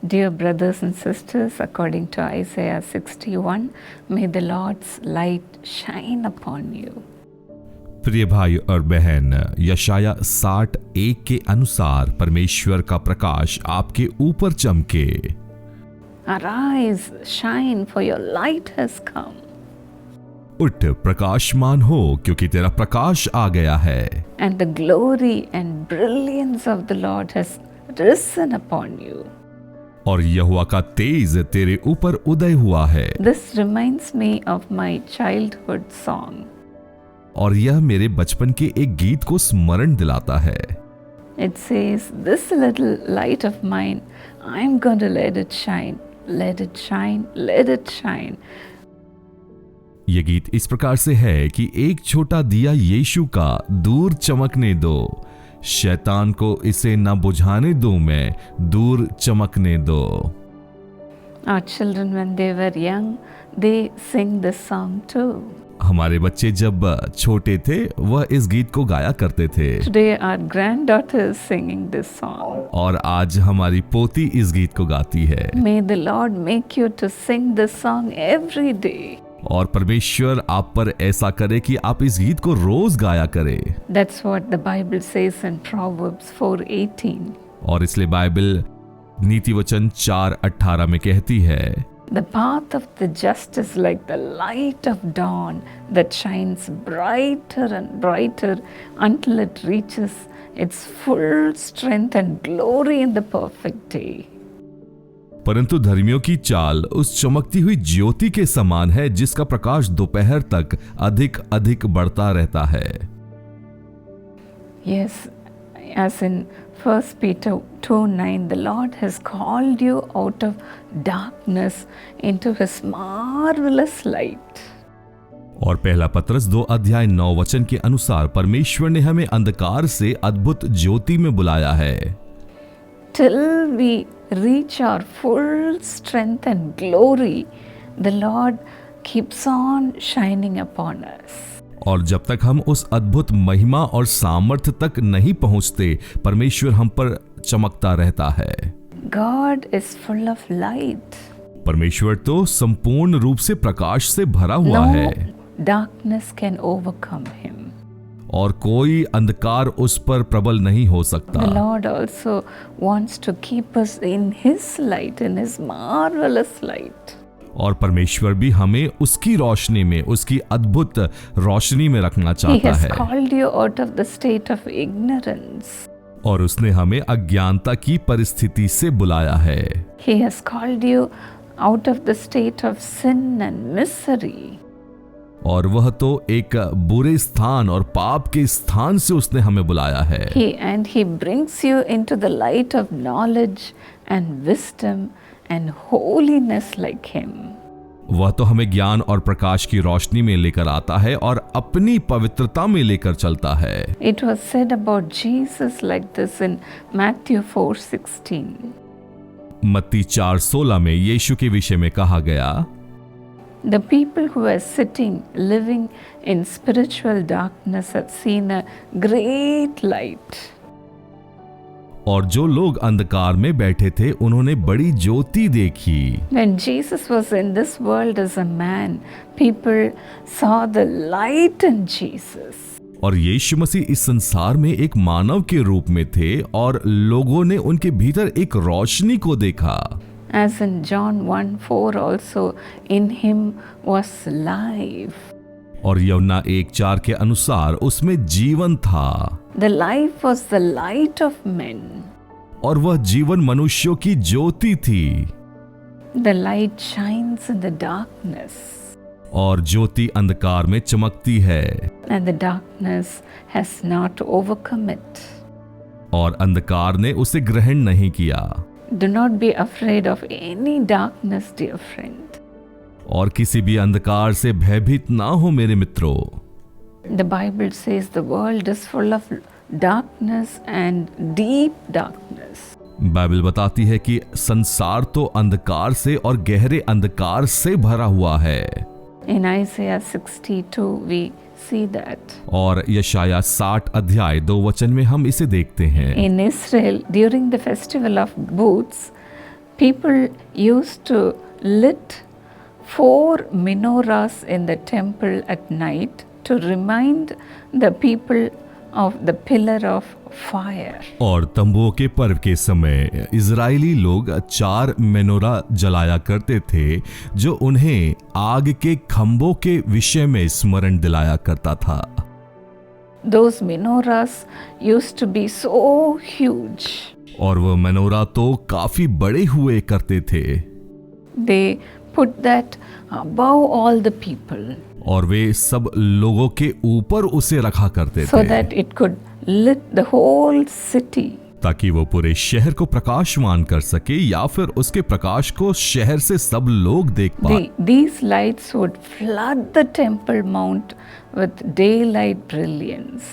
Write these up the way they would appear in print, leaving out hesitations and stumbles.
Dear brothers and sisters, according to Isaiah 61, may the Lord's light shine upon you. प्रिय भाई और बहन, यशाया 61 के अनुसार परमेश्वर का प्रकाश आपके ऊपर चमके। Arise, shine, for your light has come. उठ, प्रकाशमान हो, क्योंकि तेरा प्रकाश आ गया है। And the glory and brilliance of the Lord has risen upon you. और यहोवा का तेज तेरे ऊपर उदय हुआ है। This reminds me of my childhood song. और यह मेरे बचपन के एक गीत को स्मरण दिलाता है। It says, this little light of mine, I'm going to let it shine, let it shine, let it shine. ये गीत इस प्रकार से है कि एक छोटा दिया यीशु का दूर चमकने दो, शैतान को इसे न बुझाने दो, मैं दूर चमकने दो। Our children, when they were young, they sing this song too. हमारे बच्चे जब छोटे थे वह इस गीत को गाया करते थे। Today our granddaughter is singing this song. और आज हमारी पोती इस गीत को गाती है। May the Lord make you to sing this song every day. और परमेश्वर आप पर ऐसा करे कि आप इस गीत को रोज गाया करें। That's what the Bible says in Proverbs 4:18. और इसलिए बाइबल नीति वचन 4:18 में कहती है, The path of the just is like the light of dawn that shines brighter and brighter until it reaches its full strength and glory in the perfect day. परंतु धर्मियों की चाल उस चमकती हुई ज्योति के समान है जिसका प्रकाश दोपहर तक अधिक अधिक बढ़ता रहता है। Yes, as in 1 Peter 2:9, the Lord has called you out of darkness into His marvelous light. और पहला पत्रस 2:9 के अनुसार परमेश्वर ने हमें अंधकार से अद्भुत ज्योति में बुलाया है। Till we reach our full strength and glory, the Lord keeps on shining upon us. और जब तक हम उस अद्भुत महिमा और सामर्थ्य तक नहीं पहुंचते, परमेश्वर हम पर चमकता रहता है। God is full of light. परमेश्वर तो संपूर्ण रूप से प्रकाश से भरा हुआ है। No darkness can overcome him. और कोई अंधकार उस पर प्रबल नहीं हो सकता। The Lord also wants to keep us in His light, in His marvelous light. और परमेश्वर भी हमें उसकी रोशनी में, उसकी अद्भुत रोशनी में रखना He चाहता has है। called you out of the state of ignorance. और उसने हमें अज्ञानता की परिस्थिति से बुलाया है। He has called you out of the state of sin and misery. और वह तो एक बुरे स्थान और पाप के स्थान से उसने हमें बुलाया है। He brings you into the light of knowledge and wisdom and holiness like Him. वह तो हमें ज्ञान और प्रकाश की रोशनी में लेकर आता है और अपनी पवित्रता में लेकर चलता है। It was said about Jesus like this in Matthew 4:16. मत्ती 4:16 में यीशु के विषय में कहा गया, The people who are sitting, living in spiritual darkness have seen a great light. और जो लोग अंधकार में बैठे थे उन्होंने बड़ी ज्योति देखी। When Jesus was in this world as a man, people saw the light in Jesus. और यीशु मसीह इस संसार में एक मानव के रूप में थे और लोगों ने उनके भीतर एक रोशनी को देखा। As in John 1:4 also, in Him was life. और यूहन्ना 1:4 के अनुसार उसमें जीवन था। The life was the light of men. और वह जीवन मनुष्यों की ज्योति थी। The light shines in the darkness. और ज्योति अंधकार में चमकती है। And the darkness has not overcome it. और अंधकार ने उसे ग्रहण नहीं किया। Do not be afraid of any darkness, dear friend. और किसी भी अंधकार से भयभीत ना हो मेरे मित्रों। The Bible says the world is full of darkness and deep darkness. Bible बताती है कि संसार तो अंधकार से और गहरे अंधकार से भरा हुआ है। In Isaiah 62 we see that. और यशाया 60:2 में हम इसे देखते हैं। In Israel, during the festival of booths, people used to lit 4 menorahs in the temple at night to remind the people of the pillar of fire. और तंबुओं के पर्व के समय इजरायली लोग 4 मेनोरा जलाया करते थे, जो उन्हें आग के खंभों के विषय में स्मरण दिलाया करता था। Those menorahs used to be so huge. और वो मेनोरा तो काफी बड़े हुए करते थे। They put that above all the people और वे सब लोगों के ऊपर उसे रखा करते so थे, that it could lit the whole city. ताकि वो पूरे शहर को प्रकाशमान कर सके या फिर उसके प्रकाश को शहर से सब लोग देख पाए। These lights would flood the temple mount with daylight brilliance.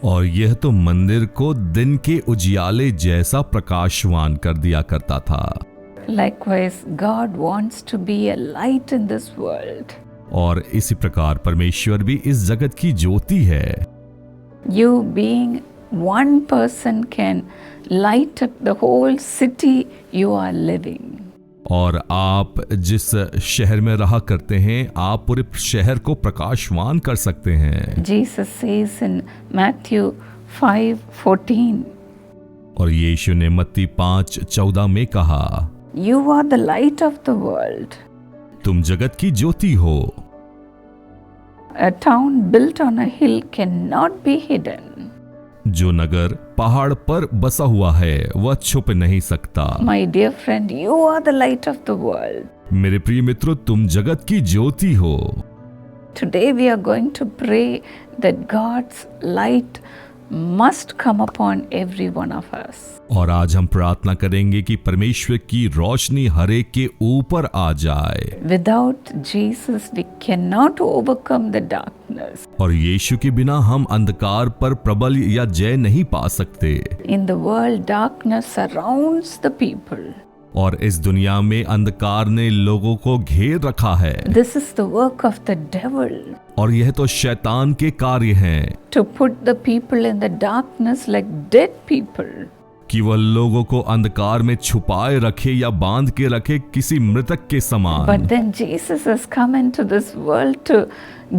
और यह तो मंदिर को दिन के उजियाले जैसा प्रकाशवान कर दिया करता था। Likewise, God wants to be a light in this world. और इसी प्रकार परमेश्वर भी इस जगत की ज्योति है। You being one person can light up the whole city you are living. और आप जिस शहर में रहा करते हैं, आप पूरे शहर को प्रकाशवान कर सकते हैं। Jesus says in Matthew 5:14, और यीशु ने मत्ती 5:14 में कहा, You are the light of the world. तुम जगत की ज्योति हो। A town built on a hill cannot be hidden. जो नगर पहाड़ पर बसा हुआ है वह छुप नहीं सकता। My dear friend, you are the light of the world. मेरे प्रिय मित्रों, तुम जगत की ज्योति हो। Today we are going to pray that God's light must come upon every one of us. और आज हम प्रार्थना करेंगे कि परमेश्वर की रोशनी हर एक के ऊपर आ जाए। Without Jesus, we cannot overcome the darkness. और यीशु के बिना हम अंधकार पर प्रबल या जय नहीं पा सकते। In the world, darkness surrounds the people. और इस दुनिया में अंधकार ने लोगों को घेर रखा है। This is the work of the devil, और यह तो शैतान के कार्य हैं to put the people in the darkness like dead people. कि वह लोगों को अंधकार में छुपाए रखे या बांध के रखे किसी मृतक के समान। But then Jesus has come into this world to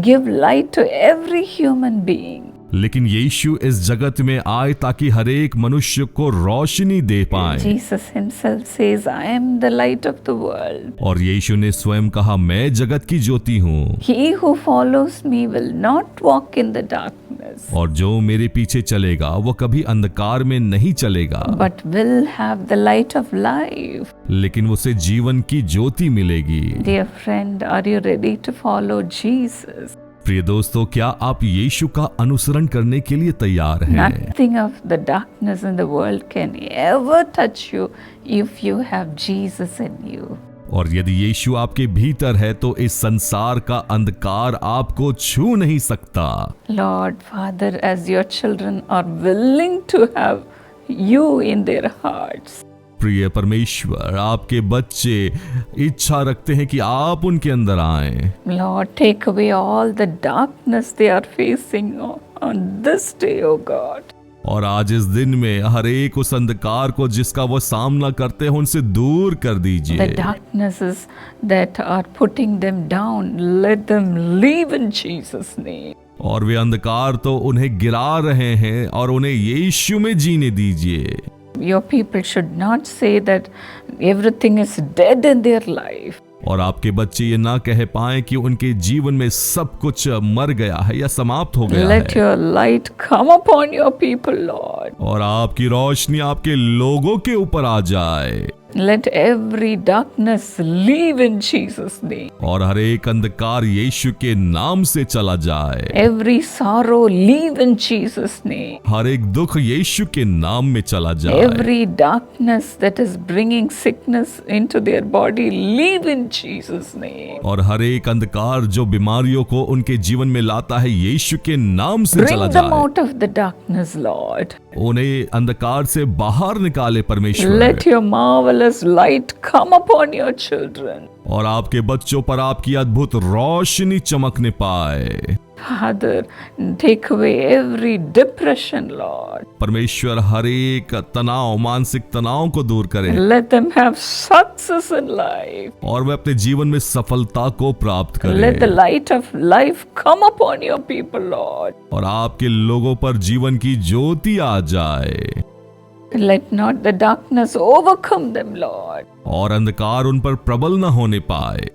give light to every human being. लेकिन यीशु इस जगत में आए ताकि हर एक मनुष्य को रोशनी दे पाए। Jesus himself says, I am the light of the world. और यीशु ने स्वयं कहा, मैं जगत की ज्योति हूँ। He who follows me will not walk in the darkness, और जो मेरे पीछे चलेगा वो कभी अंधकार में नहीं चलेगा, but will have the light of life. लेकिन उसे जीवन की ज्योति मिलेगी। Dear friend, are you ready to follow Jesus? प्रिय दोस्तों, क्या आप यीशु का अनुसरण करने के लिए तैयार हैं? Nothing of the darkness in the world can ever touch you if you have Jesus in you. और यदि यीशु आपके भीतर है तो इस संसार का अंधकार आपको छू नहीं सकता। Lord, Father, as your children are willing to have you in their hearts, प्रिय परमेश्वर, आपके बच्चे इच्छा रखते हैं कि आप उनके अंदर आएं। Lord, take away all the darkness they are facing on this day, oh God. और आज इस दिन में हर एक उस अंधकार को जिसका वो सामना करते हैं उनसे दूर कर दीजिए। The darknesses that are putting them down, let them leave in Jesus' name. और वे अंधकार तो उन्हें गिरा रहे हैं और उन्हें यीशु में जीने दीजिए। Your people should not say that everything is dead in their life. और आपके बच्चे ये ना कह पाएं कि उनके जीवन में सब कुछ मर गया है या समाप्त हो गया Let है। your light come upon your people, Lord. और आपकी रोशनी आपके लोगों के ऊपर आ जाए। Let every darkness leave in Jesus' name. और हर एक अंधकार यीशु के नाम से चला जाए। Every sorrow leave in Jesus' name. हर एक दुख यीशु के नाम में चला जाए। Every darkness that is bringing sickness into their body, leave in Jesus' name. और हर एक अंधकार जो बीमारियों को उनके जीवन में लाता है यीशु के नाम से Bring चला them जाए। out of the darkness, Lord. उन्हें अंधकार से बाहर निकाले परमेश्वर। Let your marvelous light come upon your children. और आपके बच्चों पर आपकी अद्भुत रोशनी चमकने पाए। Father, take away every depression, Lord. परमेश्वर हर एक तनाव, मानसिक तनाव को दूर करें Let them have success in life. और वे अपने जीवन में सफलता को प्राप्त Let the करें light of life come upon your people, Lord. और आपके लोगों पर जीवन की ज्योति आ जाए Let not the darkness overcome them, Lord. और अंधकार उन पर प्रबल न होने पाए।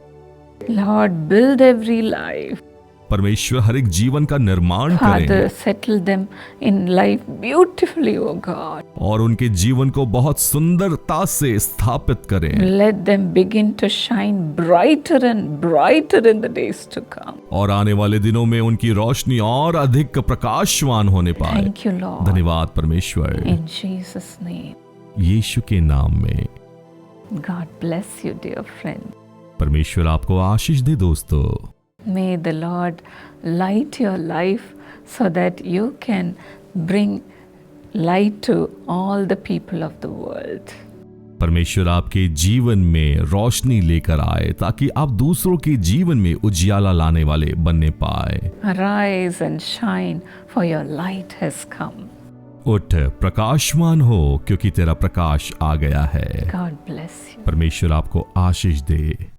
Lord, build every life. परमेश्वर हर एक जीवन का निर्माण Father, करें settle them in life beautifully, O God. और उनके जीवन को बहुत सुंदरता से स्थापित करें Let them begin to shine brighter and brighter in the days to come. और आने वाले दिनों में उनकी रोशनी और अधिक प्रकाशवान होने पाए। Thank you, Lord. धन्यवाद परमेश्वर, In Jesus' name. यीशु के नाम में। God bless you, dear friend. परमेश्वर आपको आशीष दे दोस्तों। May the Lord light your life so that you can bring light to all the people of the world. परमेश्वर आपके जीवन में रोशनी लेकर आए ताकि आप दूसरों के जीवन में उजियाला लाने वाले बनने पाए। Arise and shine, for your light has come. उठ, प्रकाशमान हो क्योंकि तेरा प्रकाश आ गया है। God bless you. परमेश्वर आपको आशीष दे।